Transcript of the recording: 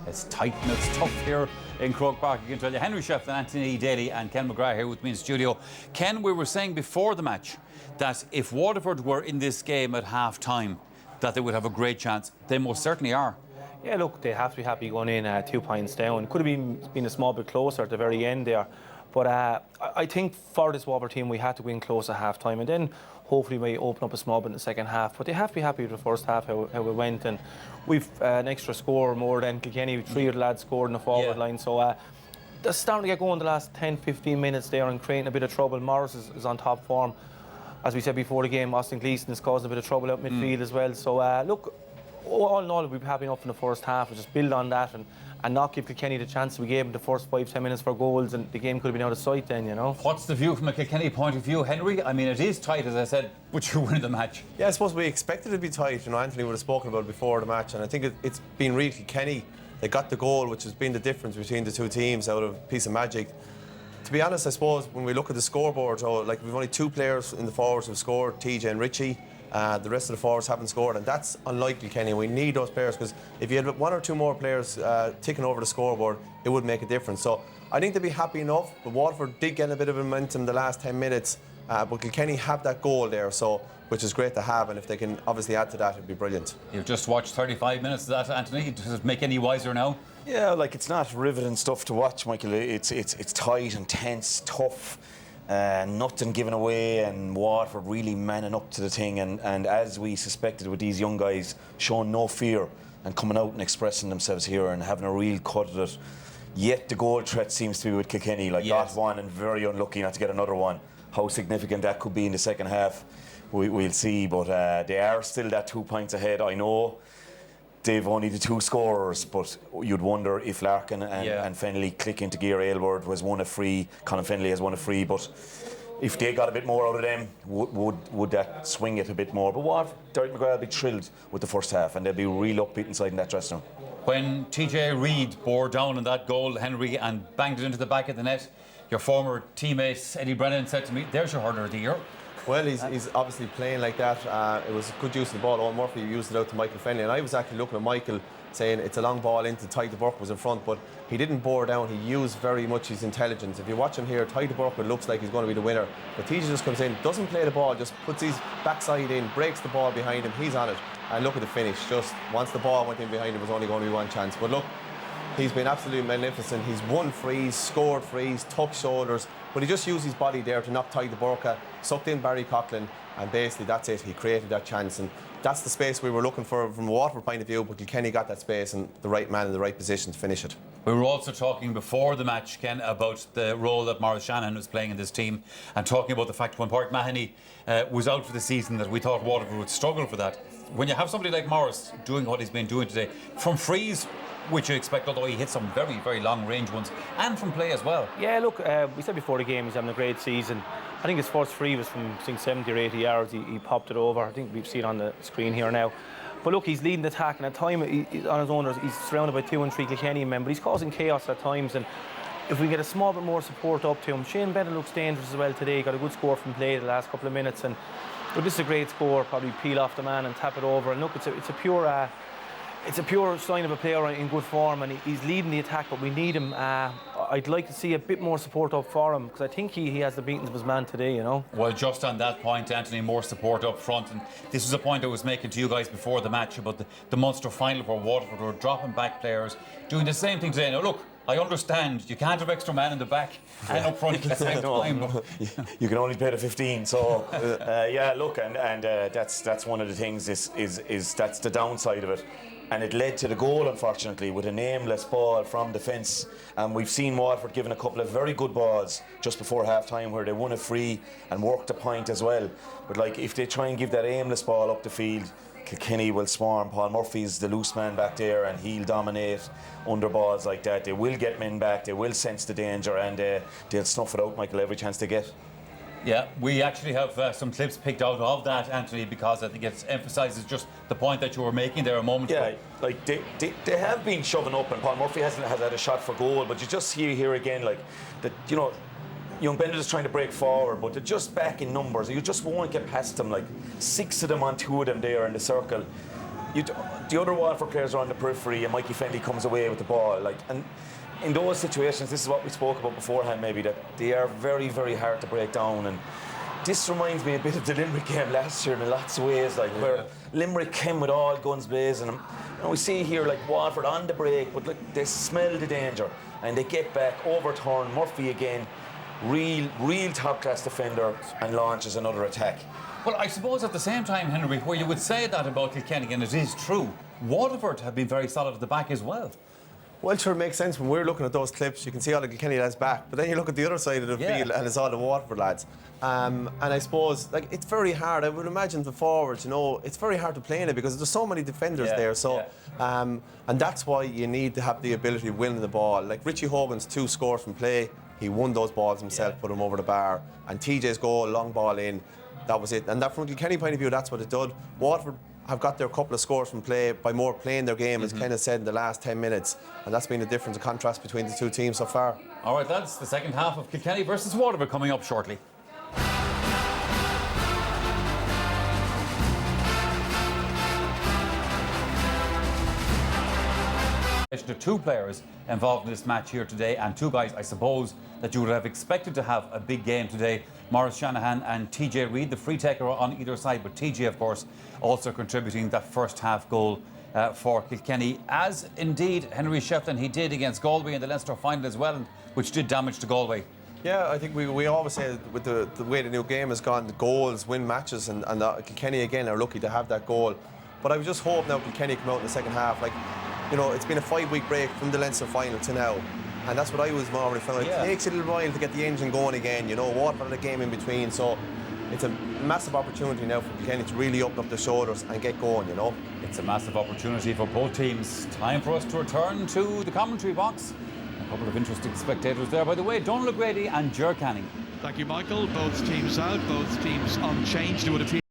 It's tight and it's tough here in Croke Park. I can tell you, Henry Sheffield, Anthony Daly and Ken McGrath here with me in studio. Ken, we were saying before the match that if Waterford were in this game at half-time, that they would have a great chance. They most certainly are. Yeah, look, they have to be happy going in 2 points down. Could have been a small bit closer at the very end there. But I think for this Waterford team, we had to win close at half-time. And then hopefully we open up a small bit in the second half. But they have to be happy with the first half, how it went. And we've an extra score more than Kilkenny. 3 of the lads scored in the forward line. So they're starting to get going the last 10-15 minutes there and creating a bit of trouble. Morris is on top form. As we said before the game, Austin Gleeson is causing a bit of trouble out midfield as well. So look, all in all, we'll be happy enough in the first half. We'll just build on that and not give Kilkenny the chance we gave them the first 5-10 minutes for goals, and the game could have been out of sight then, you know. What's the view from a Kilkenny point of view, Henry? I mean, it is tight, as I said, but you're winning the match. Yeah, I suppose we expected it to be tight. You know, Anthony would have spoken about it before the match, and I think it's been really Kilkenny. They got the goal, which has been the difference between the two teams out of a piece of magic. To be honest, I suppose when we look at the scoreboard, we've only 2 players in the forwards who've scored, TJ and Richie. The rest of the forwards haven't scored, and that's unlikely, Kenny. We need those players, because if you had 1 or 2 more players ticking over the scoreboard, it would make a difference. So I think they'd be happy enough. But Waterford did get a bit of momentum the last 10 minutes, but Kilkenny have that goal there, which is great to have, and if they can obviously add to that, it'd be brilliant. You've just watched 35 minutes of that, Anthony. Does it make any wiser now? Yeah, like, it's not riveting stuff to watch, Michael. It's tight and tense, tough. Nothing given away, and Waterford really manning up to the thing, and as we suspected with these young guys showing no fear and coming out and expressing themselves here and having a real cut at it. Yet the goal threat seems to be with Kilkenny, got one and very unlucky not to get another one. How significant that could be in the second half, we'll see, but they are still that 2 points ahead. I know they've only the 2 scorers, but you'd wonder if Larkin and Fennelly click into gear. Aylward was won a free, Colin Fennelly has won a free, but if they got a bit more out of them, would that swing it a bit more? But what? Derek McGrath will be thrilled with the first half, and they'll be real upbeat inside in that dressing room. When TJ Reid bore down on that goal, Henry, and banged it into the back of the net, your former teammate Eddie Brennan said to me, "There's your hurler of the year." Well, he's obviously playing like that. It was good use of the ball. Owen Murphy used it out to Michael Fennelly, and I was actually looking at Michael saying it's a long ball into Ty de Burke was in front, but he didn't bore down. He used very much his intelligence. If you watch him here, Ty de Burke, it looks like he's going to be the winner, but TJ just comes in, doesn't play the ball, just puts his backside in, breaks the ball behind him, he's on it, and look at the finish. Just once the ball went in behind him, was only going to be one chance. But look, he's been absolutely magnificent. He's won frees, scored frees, tucked shoulders, but he just used his body there to knock Ty de Burke, sucked in Barry Coughlin, and basically that's it. He created that chance, and that's the space we were looking for from a Waterford point of view, but Kilkenny got that space and the right man in the right position to finish it. We were also talking before the match, Ken, about the role that Maurice Shanahan was playing in this team, and talking about the fact when Pádraig Mahoney was out for the season, that we thought Waterford would struggle for that. When you have somebody like Morris doing what he's been doing today, from frees, which you expect, although he hit some very, very long range ones, and from play as well. Yeah, look, we said before the game he's having a great season. I think his first free was from, I think, 70 or 80 yards. He popped it over. I think we've seen it on the screen here now. But look, he's leading the attack, and at time he's on his own. He's surrounded by 2 and 3 Kilkenny men, but he's causing chaos at times. And if we get a small bit more support up to him, Shane Bennett looks dangerous as well today. He got a good score from play the last couple of minutes, and but this is a great score. Probably peel off the man and tap it over. And look, it's a pure. It's a pure sign of a player in good form, and he's leading the attack, but we need him. I'd like to see a bit more support up for him, because I think he has the beatings of his man today, you know. Well, just on that point, Anthony, more support up front, and this was a point I was making to you guys before the match about the Munster final where Waterford were dropping back players, doing the same thing today. Now look, I understand you can't have extra man in the back and up front at the same time. But you can only play the 15, so yeah, look, and that's one of the things. Is that's the downside of it. And it led to the goal, unfortunately, with a nameless ball from defence. And we've seen Waterford given a couple of very good balls just before half-time where they won a free and worked a point as well. But like, if they try and give that aimless ball up the field, Kilkenny will swarm. Paul Murphy's the loose man back there, and he'll dominate under balls like that. They will get men back, they will sense the danger, and they'll snuff it out, Michael, every chance they get. Yeah, we actually have some clips picked out of that, Anthony, because I think it emphasises just the point that you were making there a moment ago. Yeah, like they have been shoving up, and Paul Murphy has had a shot for goal, but you just see here again, like, that, you know, young Bennett is trying to break forward, but they're just back in numbers. You just won't get past them, like 6 of them on 2 of them there in the circle. the other Waterford players are on the periphery, and Mikey Fenley comes away with the ball. Like, and in those situations, this is what we spoke about beforehand, maybe, that they are very, very hard to break down. And this reminds me a bit of the Limerick game last year in lots of ways, like where Limerick came with all guns blazing. And we see here, like, Waterford on the break, but like, they smell the danger and they get back, overturn Murphy again, real top-class defender, and launches another attack. Well, I suppose at the same time, Henry, where you would say that about Kilkenny, and it is true, Waterford have been very solid at the back as well. Well, sure, it makes sense. When we're looking at those clips, you can see all the Kilkenny lads back, but then you look at the other side of the field and it's all the Waterford lads. And I suppose, like, it's very hard. I would imagine the forwards, it's very hard to play in it because there's so many defenders there. So, and that's why you need to have the ability of winning the ball. Like Richie Hogan's 2 scores from play, he won those balls himself, put them over the bar. And TJ's goal, long ball in, that was it. And that, from a Kilkenny point of view, that's what it did. Waterford have got their couple of scores from play by more playing their game, as Ken has said, in the last 10 minutes. And that's been the difference, the contrast between the two teams so far. All right, lads, the second half of Kilkenny versus Waterford coming up shortly. To 2 players involved in this match here today, and 2 guys, I suppose, that you would have expected to have a big game today. Maurice Shanahan and TJ Reid, the free taker on either side, but TJ, of course, also contributing that first half goal for Kilkenny, as indeed Henry Shefflin, he did against Galway in the Leinster final as well, which did damage to Galway. Yeah, I think we always say with the way the new game has gone, the goals win matches, and Kilkenny again are lucky to have that goal. But I would just hope now Kilkenny come out in the second half. Like, it's been a 5-week break from the Leinster final to now. And that's what I was more found. It takes a little while to get the engine going again, Waterford had a game in between. So it's a massive opportunity now for Kilkenny to really open up their shoulders and get going, It's a massive opportunity for both teams. Time for us to return to the commentary box. A couple of interesting spectators there, by the way. Donald O'Grady and Ger Canning. Thank you, Michael. Both teams out, both teams unchanged, it would appear.